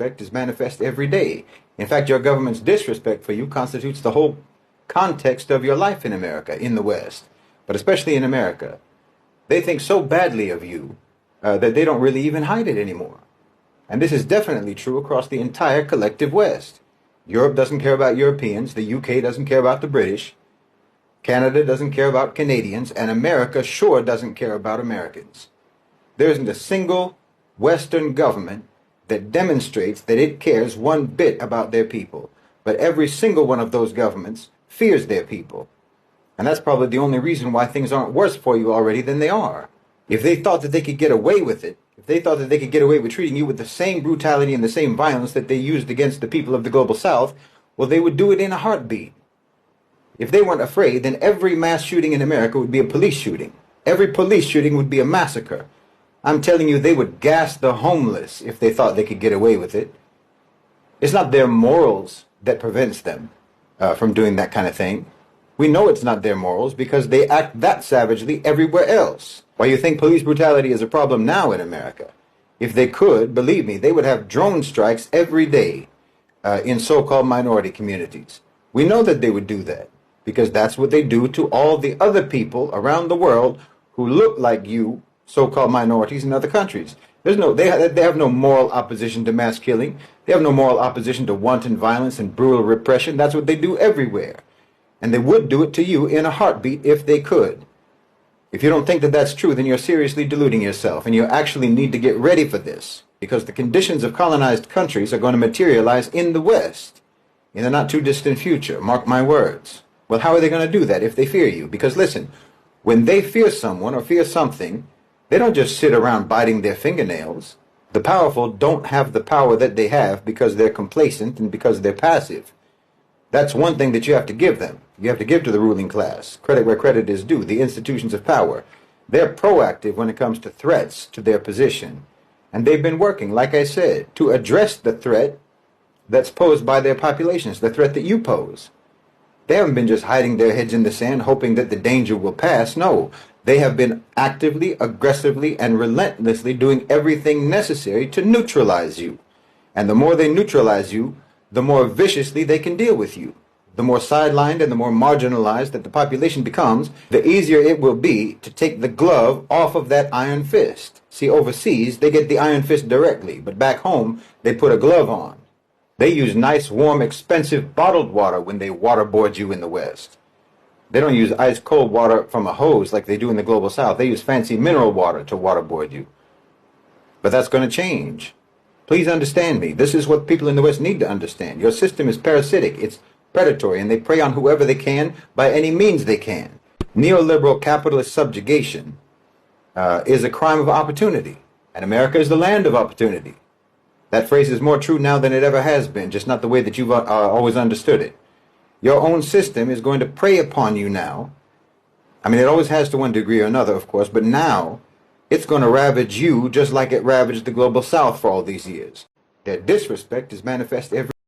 disrespect is manifest every day. In fact, your government's disrespect for you constitutes the whole context of your life in America, in the West, but especially in America. They think so badly of you that they don't really even hide it anymore. And this is definitely true across the entire collective West. Europe doesn't care about Europeans, the UK doesn't care about the British, Canada doesn't care about Canadians, and America sure doesn't care about Americans. There isn't a single Western government that demonstrates that it cares one bit about their people. But every single one of those governments fears their people. And that's probably the only reason why things aren't worse for you already than they are. If they thought that they could get away with it, if they thought that they could get away with treating you with the same brutality and the same violence that they used against the people of the global South, well, they would do it in a heartbeat. If they weren't afraid, then every mass shooting in America would be a police shooting. Every police shooting would be a massacre. I'm telling you, they would gas the homeless if they thought they could get away with it. It's not their morals that prevents them from doing that kind of thing. We know it's not their morals because they act that savagely everywhere else. Why you think police brutality is a problem now in America? If they could, believe me, they would have drone strikes every day in so-called minority communities. We know that they would do that because that's what they do to all the other people around the world who look like you, so-called minorities in other countries. They have no moral opposition to mass killing. They have no moral opposition to wanton violence and brutal repression. That's what they do everywhere. And they would do it to you in a heartbeat if they could. If you don't think that that's true, then you're seriously deluding yourself, and you actually need to get ready for this, because the conditions of colonized countries are going to materialize in the West in the not-too-distant future. Mark my words. Well, how are they going to do that if they fear you? Because listen, when they fear someone or fear something, they don't just sit around biting their fingernails. The powerful don't have the power that they have because they're complacent and because they're passive. That's one thing that you have to give them. You have to give to the ruling class credit where credit is due, the institutions of power. They're proactive when it comes to threats to their position. And they've been working, like I said, to address the threat that's posed by their populations, the threat that you pose. They haven't been just hiding their heads in the sand hoping that the danger will pass. No, they have been actively, aggressively, and relentlessly doing everything necessary to neutralize you. And the more they neutralize you, the more viciously they can deal with you. The more sidelined and the more marginalized that the population becomes, the easier it will be to take the glove off of that iron fist. See, overseas, they get the iron fist directly, but back home, they put a glove on. They use nice, warm, expensive bottled water when they waterboard you in the West. They don't use ice-cold water from a hose like they do in the global South. They use fancy mineral water to waterboard you. But that's going to change. Please understand me. This is what people in the West need to understand. Your system is parasitic. It's predatory, and they prey on whoever they can by any means they can. Neoliberal capitalist subjugation is a crime of opportunity, and America is the land of opportunity. That phrase is more true now than it ever has been, just not the way that you've always understood it. Your own system is going to prey upon you now. I mean, it always has to one degree or another, of course, but now it's going to ravage you just like it ravaged the global South for all these years. Their disrespect is manifest every